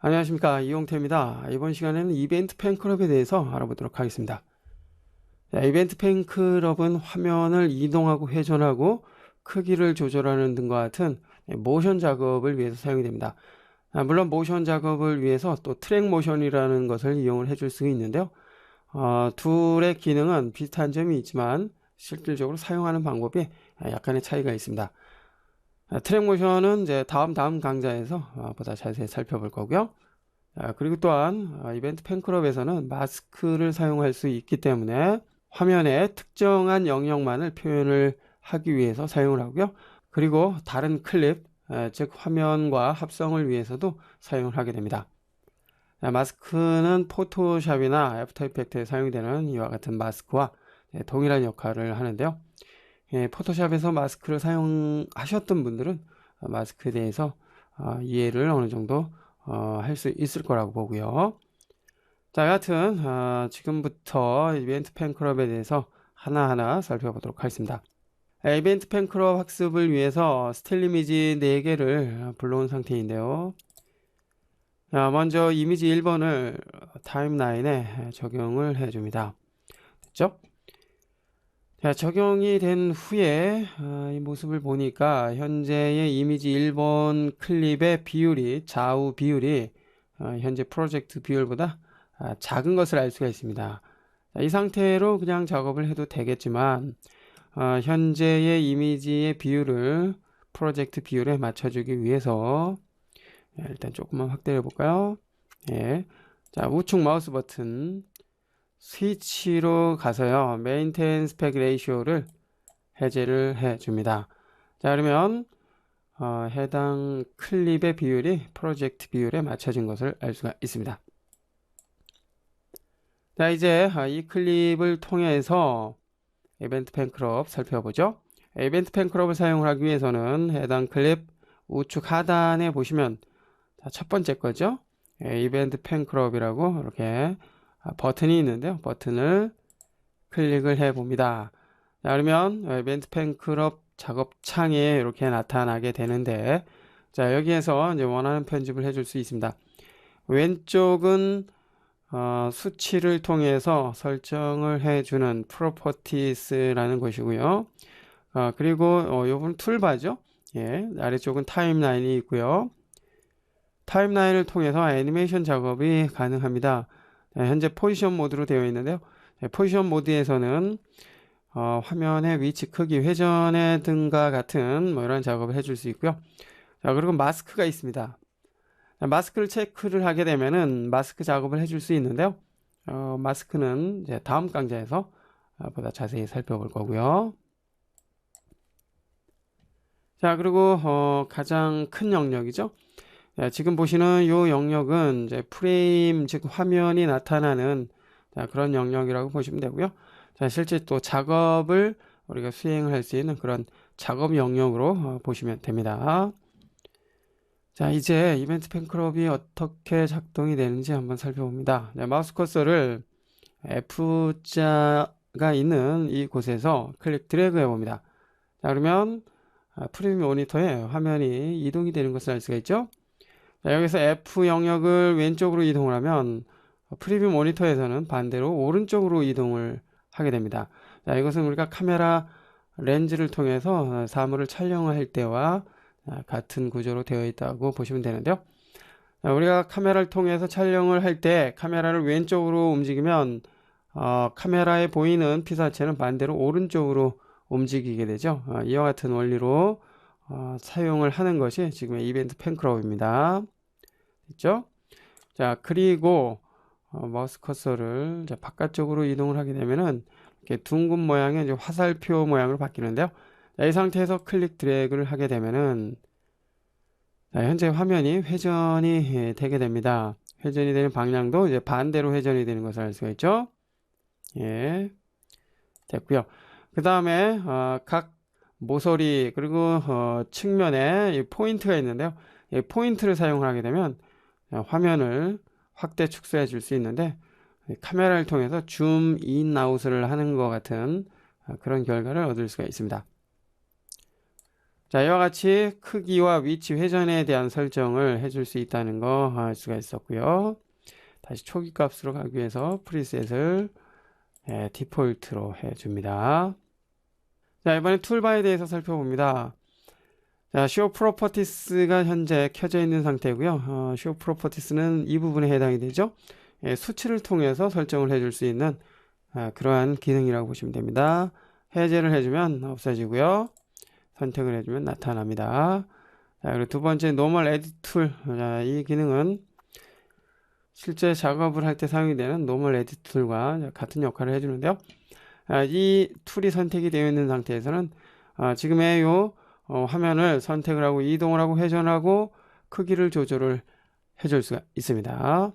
안녕하십니까, 이용태입니다. 이번 시간에는 이벤트 팬클럽에 대해서 알아보도록 하겠습니다. 자, 이벤트 팬클럽은 화면을 이동하고 회전하고 크기를 조절하는 등과 같은 모션 작업을 위해서 사용이 됩니다. 물론 모션 작업을 위해서 또 트랙 모션이라는 것을 이용을 해줄 수 있는데요. 둘의 기능은 비슷한 점이 있지만 실질적으로 사용하는 방법이 약간의 차이가 있습니다. 트랙 모션은 이제 다음 강좌에서 보다 자세히 살펴볼 거고요. 그리고 또한 이벤트 팬클럽에서는 마스크를 사용할 수 있기 때문에 화면에 특정한 영역만을 표현을 하기 위해서 사용을 하고요. 그리고 다른 클립, 즉 화면과 합성을 위해서도 사용을 하게 됩니다. 마스크는 포토샵이나 애프터 이펙트에 사용되는 이와 같은 마스크와 동일한 역할을 하는데요. 포토샵에서 마스크를 사용하셨던 분들은 마스크에 대해서 이해를 어느 정도 할 수 있을 거라고 보고요. 자, 여하튼 지금부터 이벤트 팬클럽에 대해서 하나하나 살펴보도록 하겠습니다. 이벤트 팬클럽 학습을 위해서 스틸 이미지 4개를 불러온 상태인데요. 먼저 이미지 1번을 타임라인에 적용을 해줍니다. 됐죠? 자, 적용이 된 후에 이 모습을 보니까 현재의 이미지 1번 클립의 비율이, 좌우 비율이 현재 프로젝트 비율보다 작은 것을 알 수가 있습니다. 자, 이 상태로 그냥 작업을 해도 되겠지만 현재의 이미지의 비율을 프로젝트 비율에 맞춰주기 위해서 일단 조금만 확대해 볼까요? 예. 자, 우측 마우스 버튼 스위치로 가서요, 메인테인 스펙 레이쇼를 해제를 해 줍니다. 자, 그러면 해당 클립의 비율이 프로젝트 비율에 맞춰진 것을 알 수가 있습니다. 자, 이제 이 클립을 통해서 이벤트 팬클럽 살펴보죠. 이벤트 팬클럽을 사용을 하기 위해서는 해당 클립 우측 하단에 보시면 첫 번째 거죠. 이벤트 팬클럽이라고 이렇게 버튼이 있는데요. 버튼을 클릭을 해 봅니다. 자, 그러면 이벤트 팬클럽 작업창에 이렇게 나타나게 되는데, 자, 여기에서 이제 원하는 편집을 해줄 수 있습니다. 왼쪽은 수치를 통해서 설정을 해주는 프로퍼티스라는 것이고요. 그리고 이건 툴바죠. 예, 아래쪽은 타임라인이 있고요. 타임라인을 통해서 애니메이션 작업이 가능합니다. 현재 포지션 모드로 되어 있는데요. 포지션 모드에서는 화면의 위치, 크기, 회전의 등과 같은 이런 작업을 해줄 수 있고요. 자, 그리고 마스크가 있습니다. 마스크를 체크를 하게 되면은 마스크 작업을 해줄 수 있는데요. 마스크는 이제 다음 강좌에서 보다 자세히 살펴볼 거고요. 자, 그리고 가장 큰 영역이죠. 지금 보시는 이 영역은 이제 프레임, 즉 화면이 나타나는 그런 영역이라고 보시면 되고요. 자, 실제 또 작업을 우리가 수행을 할 수 있는 그런 작업 영역으로 보시면 됩니다. 자, 이제 이벤트 팬클럽이 어떻게 작동이 되는지 한번 살펴봅니다. 마우스 커서를 F자가 있는 이 곳에서 클릭 드래그 해봅니다. 자, 그러면 프리뷰 모니터에 화면이 이동이 되는 것을 알 수가 있죠. 자, 여기서 F 영역을 왼쪽으로 이동을 하면 프리뷰 모니터에서는 반대로 오른쪽으로 이동을 하게 됩니다. 자, 이것은 우리가 카메라 렌즈를 통해서 사물을 촬영할 때와 같은 구조로 되어 있다고 보시면 되는데요. 자, 우리가 카메라를 통해서 촬영을 할 때 카메라를 왼쪽으로 움직이면 카메라에 보이는 피사체는 반대로 오른쪽으로 움직이게 되죠. 이와 같은 원리로 사용을 하는 것이 지금의 이벤트 팬클럽입니다. 됐죠? 자, 그리고 마우스 커서를 이제 바깥쪽으로 이동을 하게 되면은 이렇게 둥근 모양의 이제 화살표 모양으로 바뀌는데요. 자, 이 상태에서 클릭 드래그를 하게 되면은 현재 화면이 회전이 되게 됩니다. 회전이 되는 방향도 이제 반대로 회전이 되는 것을 알 수가 있죠. 예, 됐고요. 그 다음에 각 모서리 그리고 측면에 포인트가 있는데요. 이 포인트를 사용하게 되면 화면을 확대 축소해 줄 수 있는데 카메라를 통해서 줌 인 아웃을 하는 것 같은 그런 결과를 얻을 수가 있습니다. 자, 이와 같이 크기와 위치 회전에 대한 설정을 해줄 수 있다는 거 알 수가 있었고요. 다시 초기 값으로 가기 위해서 프리셋을 디폴트로 해줍니다. 자, 이번엔 툴바에 대해서 살펴봅니다. 자, Show Properties가 현재 켜져 있는 상태고요. Show Properties는 이 부분에 해당이 되죠. 수치를 통해서 설정을 해줄 수 있는 그러한 기능이라고 보시면 됩니다. 해제를 해주면 없어지고요. 선택을 해주면 나타납니다. 자, 그리고 두 번째 Normal Edit Tool. 자, 이 기능은 실제 작업을 할 때 사용이 되는 Normal Edit Tool과 같은 역할을 해주는데요. 이 툴이 선택이 되어 있는 상태에서는 지금의 요 화면을 선택을 하고 이동을 하고 회전하고 크기를 조절을 해줄 수가 있습니다.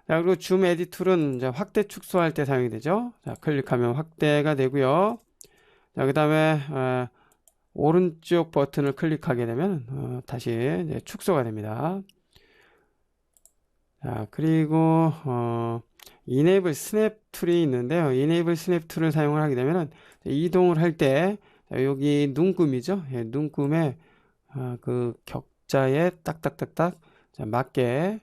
자, 그리고 줌 에디트 툴은 이제 확대 축소할 때 사용이 되죠. 자, 클릭하면 확대가 되고요. 자, 그 다음에 오른쪽 버튼을 클릭하게 되면 다시 이제 축소가 됩니다. 자, 그리고 Enable Snap 툴이 있는데요. Enable Snap 툴을 사용을 하게 되면 이동을 할 때 여기 눈금이죠. 눈금에 그 격자에 딱딱딱딱 맞게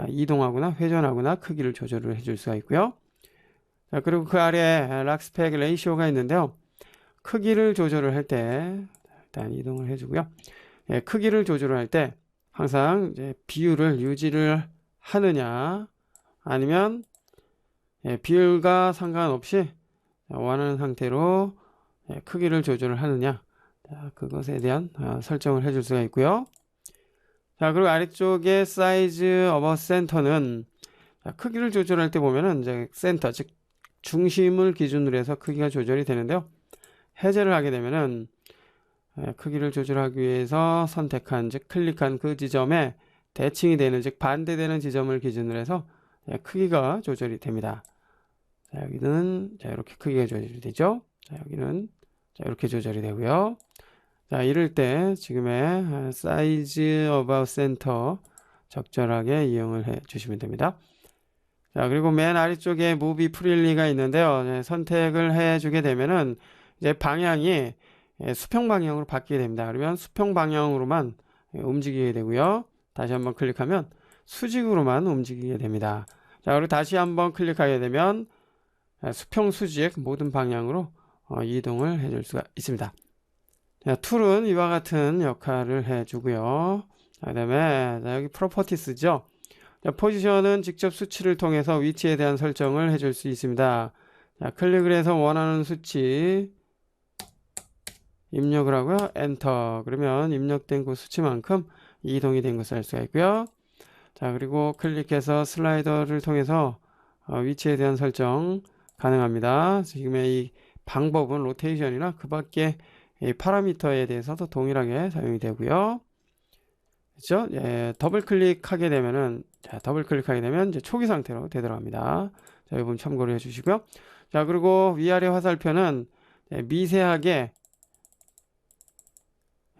이동하거나 회전하거나 크기를 조절을 해줄 수가 있고요. 자, 그리고 그 아래에 락스펙 레이시오가 있는데요. 크기를 조절을 할 때 일단 이동을 해주고요. 크기를 조절을 할 때 항상 이제 비율을 유지를 하느냐 아니면 비율과 상관없이 원하는 상태로 크기를 조절을 하느냐, 그것에 대한 설정을 해줄 수가 있고요. 자, 그리고 아래쪽에 Size Above Center는 크기를 조절할 때 보면은 이제 센터, 즉 중심을 기준으로 해서 크기가 조절이 되는데요. 해제를 하게 되면은 크기를 조절하기 위해서 선택한, 즉 클릭한 그 지점에 대칭이 되는, 즉 반대되는 지점을 기준으로 해서 크기가 조절이 됩니다. 자, 여기는 이렇게 크기가 조절이 되죠. 자, 여기는 이렇게 조절이 되고요. 자, 이럴 때 지금의 Size Above Center 적절하게 이용을 해 주시면 됩니다. 자, 그리고 맨 아래쪽에 Move Freely가 있는데요. 선택을 해 주게 되면은 이제 방향이 수평 방향으로 바뀌게 됩니다. 그러면 수평 방향으로만 움직이게 되고요. 다시 한번 클릭하면 수직으로만 움직이게 됩니다. 자, 그리고 다시 한번 클릭하게 되면 수평, 수직 모든 방향으로 이동을 해줄 수가 있습니다. 자, 툴은 이와 같은 역할을 해주고요. 그 다음에 여기 프로퍼티스죠. 포지션은 직접 수치를 통해서 위치에 대한 설정을 해줄 수 있습니다. 자, 클릭을 해서 원하는 수치 입력을 하고요. 엔터. 그러면 입력된 그 수치만큼 이동이 된 것을 알 수가 있고요. 자, 그리고 클릭해서 슬라이더를 통해서 위치에 대한 설정 가능합니다. 지금의 이 방법은 로테이션이나 그 밖에 이 파라미터에 대해서도 동일하게 사용이 되고요. 그렇죠? 더블 클릭하게 되면은, 더블 클릭하게 되면 이제 초기 상태로 되도록 합니다. 자, 이 부분 참고를 해주시고요. 자, 그리고 위아래 화살표는 미세하게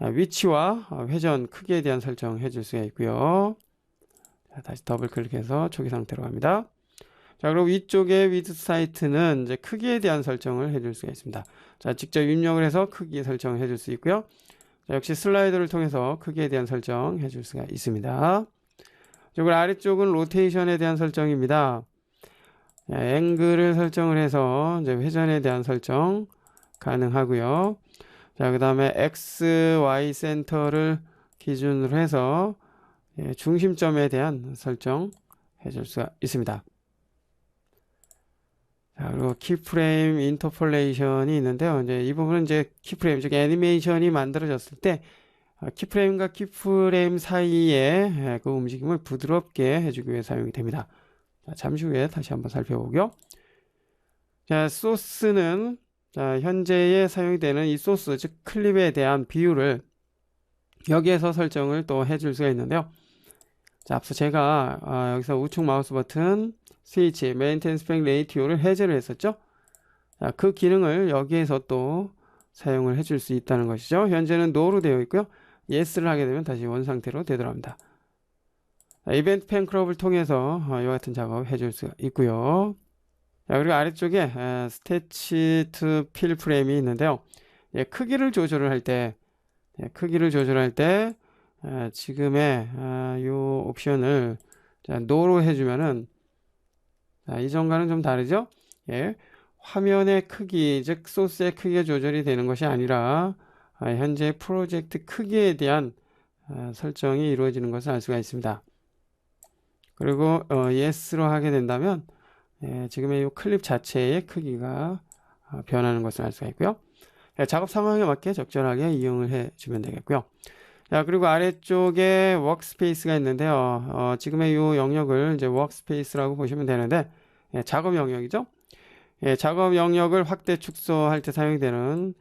위치와 회전 크기에 대한 설정 해줄 수가 있고요. 자, 다시 더블 클릭해서 초기 상태로 갑니다. 자, 그리고 위쪽에 위드 사이트는 이제 크기에 대한 설정을 해줄 수가 있습니다. 자, 직접 입력을 해서 크기 설정을 해줄 수 있고요. 자, 역시 슬라이더를 통해서 크기에 대한 설정 해줄 수가 있습니다. 그리고 아래쪽은 로테이션에 대한 설정입니다. 앵글을 설정을 해서 이제 회전에 대한 설정 가능하고요. 자, 그 다음에 X, Y 센터를 기준으로 해서 중심점에 대한 설정 해줄 수가 있습니다. 자, 그리고 키프레임 인터폴레이션이 있는데요. 이제 이 부분은 이제 키프레임, 즉 애니메이션이 만들어졌을 때 키프레임과 키프레임 사이에 그 움직임을 부드럽게 해주기 위해 사용이 됩니다. 자, 잠시 후에 다시 한번 살펴보고요. 자, 소스는 현재에 사용이 되는 이 소스, 즉 클립에 대한 비율을 여기에서 설정을 또 해줄 수가 있는데요. 자, 앞서 제가 여기서 우측 마우스 버튼 스위치 Maintain Aspect Ratio를 해제를 했었죠. 자, 그 기능을 여기에서 또 사용을 해줄 수 있다는 것이죠. 현재는 No로 되어 있고요. Yes를 하게 되면 다시 원 상태로 되돌아갑니다. 이벤트 팬클럽을 통해서 이와 같은 작업 해줄 수 있고요. 자, 그리고 아래쪽에 Sketch to Fill 프레임이 있는데요. 크기를 조절을 할 때 크기를 조절할 때 지금의 요 옵션을 노로 해주면은 이전과는 좀 다르죠? 예, 화면의 크기, 즉 소스의 크기가 조절이 되는 것이 아니라 현재 프로젝트 크기에 대한 설정이 이루어지는 것을 알 수가 있습니다. 그리고 yes로 하게 된다면 지금의 이 클립 자체의 크기가 변하는 것을 알 수가 있고요. 작업 상황에 맞게 적절하게 이용을 해주면 되겠고요. 자, 그리고 아래쪽에 워크스페이스가 있는데요. 지금의 이 영역을 이제 워크스페이스라고 보시면 되는데, 작업 영역이죠. 작업 영역을 확대 축소할 때 사용되는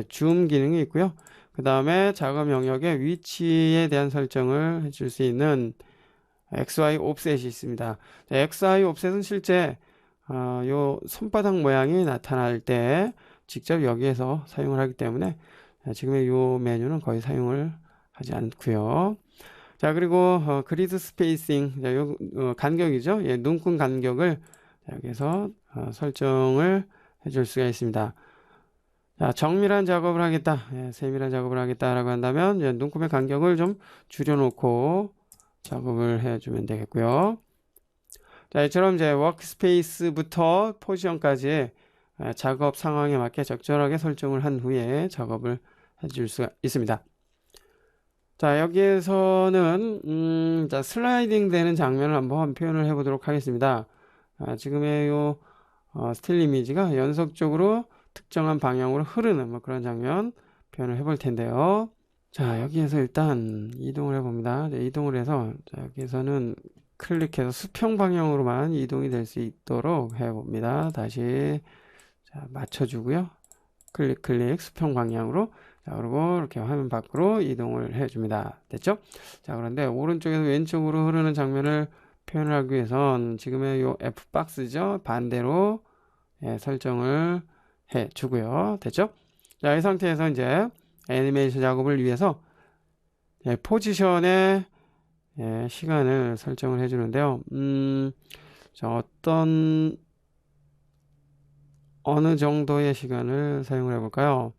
줌 기능이 있고요. 그 다음에 작업 영역의 위치에 대한 설정을 해줄 수 있는 XY 옵셋이 있습니다. XY 옵셋은 실제 요 손바닥 모양이 나타날 때 직접 여기에서 사용을 하기 때문에 지금의 요 메뉴는 거의 사용을 하지 않고요. 자, 그리고 그리드 스페이싱, 요 간격이죠. 눈금 간격을 여기서 설정을 해줄 수가 있습니다. 자, 정밀한 작업을 하겠다, 세밀한 작업을 하겠다라고 한다면 눈금의 간격을 좀 줄여놓고 작업을 해주면 되겠고요. 자, 이처럼 이제 워크스페이스부터 포지션까지 작업 상황에 맞게 적절하게 설정을 한 후에 작업을 해줄 수가 있습니다. 자, 여기에서는 자, 슬라이딩 되는 장면을 한번 표현을 해 보도록 하겠습니다. 지금의 요 스틸 이미지가 연속적으로 특정한 방향으로 흐르는 뭐 그런 장면 표현을 해 볼 텐데요. 자, 여기에서 일단 이동을 해 봅니다. 이동을 해서 자, 여기에서는 클릭해서 수평 방향으로만 이동이 될 수 있도록 해 봅니다. 다시 자, 맞춰주고요. 클릭 수평 방향으로. 자, 그리고 이렇게 화면 밖으로 이동을 해줍니다. 됐죠? 자, 그런데 오른쪽에서 왼쪽으로 흐르는 장면을 표현을 하기 위해선 지금의 요 F박스죠? 반대로 설정을 해주고요. 됐죠? 자, 이 상태에서 이제 애니메이션 작업을 위해서 포지션의 시간을 설정을 해주는데요. 자, 어느 정도의 시간을 사용을 해볼까요?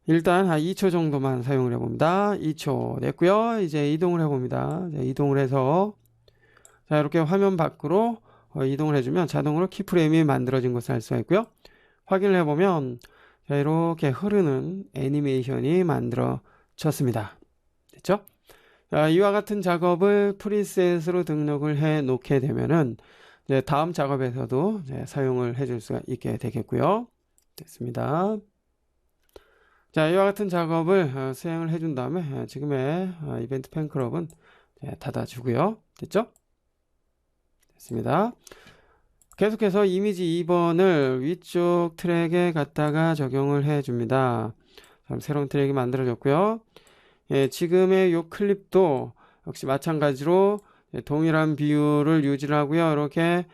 일단 한 2초 정도만 사용을 해봅니다. 2초 됐고요. 이제 이동을 해봅니다. 이동을 해서 자, 이렇게 화면 밖으로 이동을 해주면 자동으로 키프레임이 만들어진 것을 알 수가 있고요. 확인을 해보면 자, 이렇게 흐르는 애니메이션이 만들어졌습니다. 됐죠? 자, 이와 같은 작업을 프리셋으로 등록을 해 놓게 되면은 이제 다음 작업에서도 이제 사용을 해줄 수가 있게 되겠고요. 됐습니다. 자, 이와 같은 작업을 수행을 해준 다음에 지금의 이벤트 팬클럽은 닫아주고요. 됐죠? 됐습니다. 계속해서 이미지 2번을 위쪽 트랙에 갖다가 적용을 해줍니다. 새로운 트랙이 만들어졌고요. 지금의 이 클립도 역시 마찬가지로 동일한 비율을 유지를 하고요. 이렇게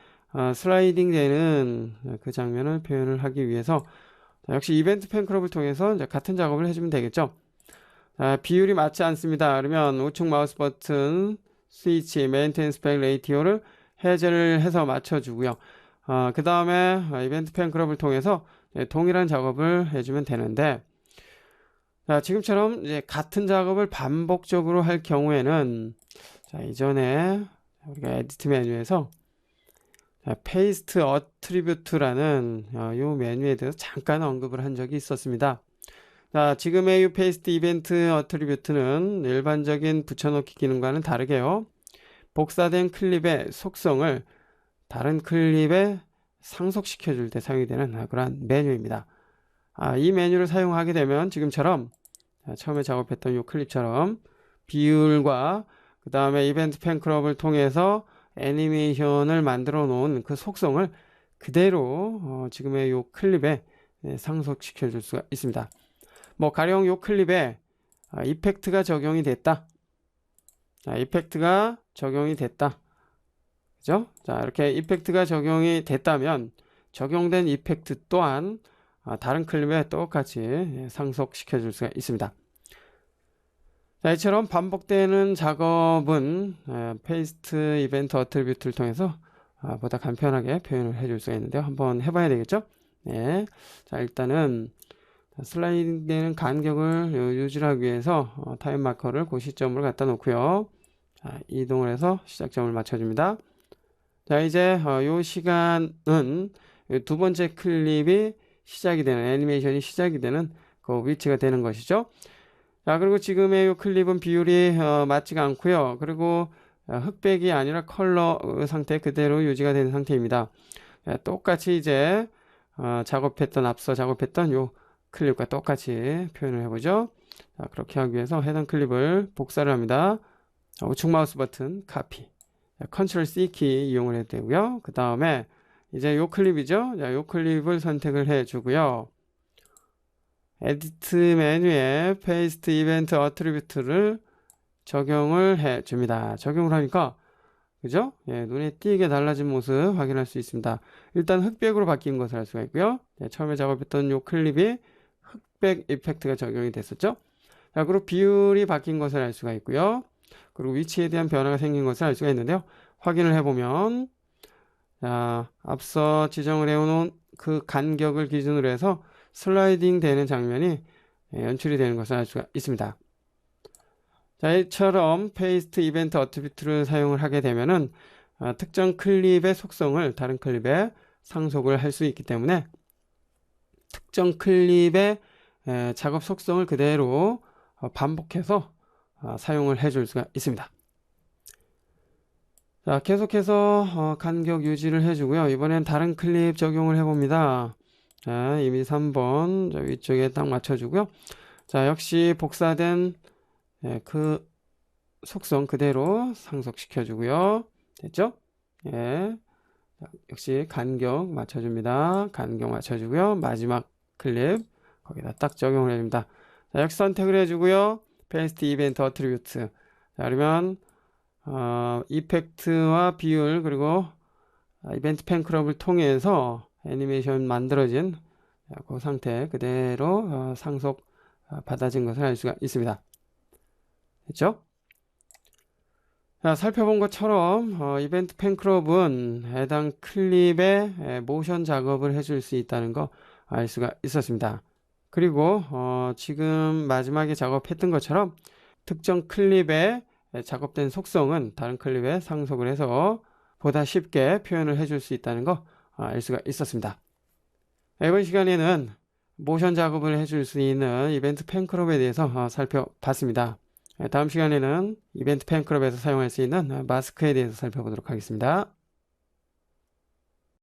슬라이딩 되는 그 장면을 표현을 하기 위해서 역시 이벤트 팬클럽을 통해서 이제 같은 작업을 해주면 되겠죠. 비율이 맞지 않습니다. 그러면 우측 마우스 버튼 스위치 메인테인 스펙 레이티오를 해제를 해서 맞춰주고요. 그 다음에 이벤트 팬클럽을 통해서 동일한 작업을 해주면 되는데, 자, 지금처럼 이제 같은 작업을 반복적으로 할 경우에는 자, 이전에 우리가 에디트 메뉴에서 페이스트 어트리뷰트라는 이 메뉴에 대해서 잠깐 언급을 한 적이 있었습니다. 자, 지금의 이 페이스트 이벤트 어트리뷰트는 일반적인 붙여넣기 기능과는 다르게요. 복사된 클립의 속성을 다른 클립에 상속시켜 줄 때 사용이 되는 그러한 메뉴입니다. 이 메뉴를 사용하게 되면 지금처럼 처음에 작업했던 이 클립처럼 비율과 그 다음에 이벤트 팬클럽을 통해서 애니메이션을 만들어 놓은 그 속성을 그대로 지금의 이 클립에 상속시켜 줄 수가 있습니다. 뭐 가령 이 클립에 이펙트가 적용이 됐다. 이펙트가 적용이 됐다. 그죠? 자, 이렇게 이펙트가 적용이 됐다면 적용된 이펙트 또한 다른 클립에 똑같이 상속시켜 줄 수가 있습니다. 자, 이처럼 반복되는 작업은 페이스트 이벤트 어트리뷰트를 통해서 보다 간편하게 표현을 해줄 수가 있는데요. 한번 해봐야 되겠죠? 네. 자, 일단은 슬라이딩되는 간격을 유지하기 위해서 타임 마커를 그 시점으로 갖다 놓고요. 자, 이동을 해서 시작점을 맞춰줍니다. 자, 이제 요 시간은 두 번째 클립이 시작이 되는, 애니메이션이 시작이 되는 그 위치가 되는 것이죠. 자, 그리고 지금의 요 클립은 비율이 맞지가 않고요. 그리고 흑백이 아니라 컬러 상태 그대로 유지가 되는 상태입니다. 똑같이 이제 앞서 작업했던 요 클립과 똑같이 표현을 해보죠. 자, 그렇게 하기 위해서 해당 클립을 복사를 합니다. 우측 마우스 버튼 카피, 컨트롤 C 키 이용을 해도 되고요. 그 다음에 이제 요 클립이죠. 자, 요 클립을 선택을 해 주고요. 에디트 메뉴에 페이스트 이벤트 어트리뷰트를 적용을 해 줍니다. 적용을 하니까 그죠? 예, 눈에 띄게 달라진 모습 확인할 수 있습니다. 일단 흑백으로 바뀐 것을 알 수가 있고요. 예, 처음에 작업했던 요 클립이 흑백 이펙트가 적용이 됐었죠. 자, 그리고 비율이 바뀐 것을 알 수가 있고요. 그리고 위치에 대한 변화가 생긴 것을 알 수가 있는데요. 확인을 해보면 자, 앞서 지정을 해놓은 그 간격을 기준으로 해서 슬라이딩 되는 장면이 연출이 되는 것을 알 수가 있습니다. 자, 이처럼 페이스트 이벤트 어트리뷰트를 사용을 하게 되면은 특정 클립의 속성을 다른 클립에 상속을 할 수 있기 때문에 특정 클립의 작업 속성을 그대로 반복해서 사용을 해줄 수가 있습니다. 자, 계속해서 간격 유지를 해주고요. 이번엔 다른 클립 적용을 해봅니다. 자, 이미 3번 위쪽에 딱 맞춰주고요. 자, 역시 복사된 그 속성 그대로 상속시켜주고요. 됐죠? 예. 자, 역시 간격 맞춰줍니다. 간격 맞춰주고요. 마지막 클립 거기다 딱 적용을 해줍니다. 자, 역시 선택을 해주고요. 페이스트 이벤트 어트리뷰트. 자, 그러면 이펙트와 비율 그리고 이벤트 팬클럽을 통해서 애니메이션 만들어진 그 상태 그대로 상속 받아진 것을 알 수가 있습니다. 됐죠? 자, 살펴본 것처럼 이벤트 팬클럽은 해당 클립에 모션 작업을 해줄 수 있다는 거 알 수가 있었습니다. 그리고 지금 마지막에 작업했던 것처럼 특정 클립에 작업된 속성은 다른 클립에 상속을 해서 보다 쉽게 표현을 해줄 수 있다는 거 알 수가 있었습니다. 이번 시간에는 모션 작업을 해줄 수 있는 이벤트 팬클럽에 대해서 살펴봤습니다. 다음 시간에는 이벤트 팬클럽에서 사용할 수 있는 마스크에 대해서 살펴보도록 하겠습니다.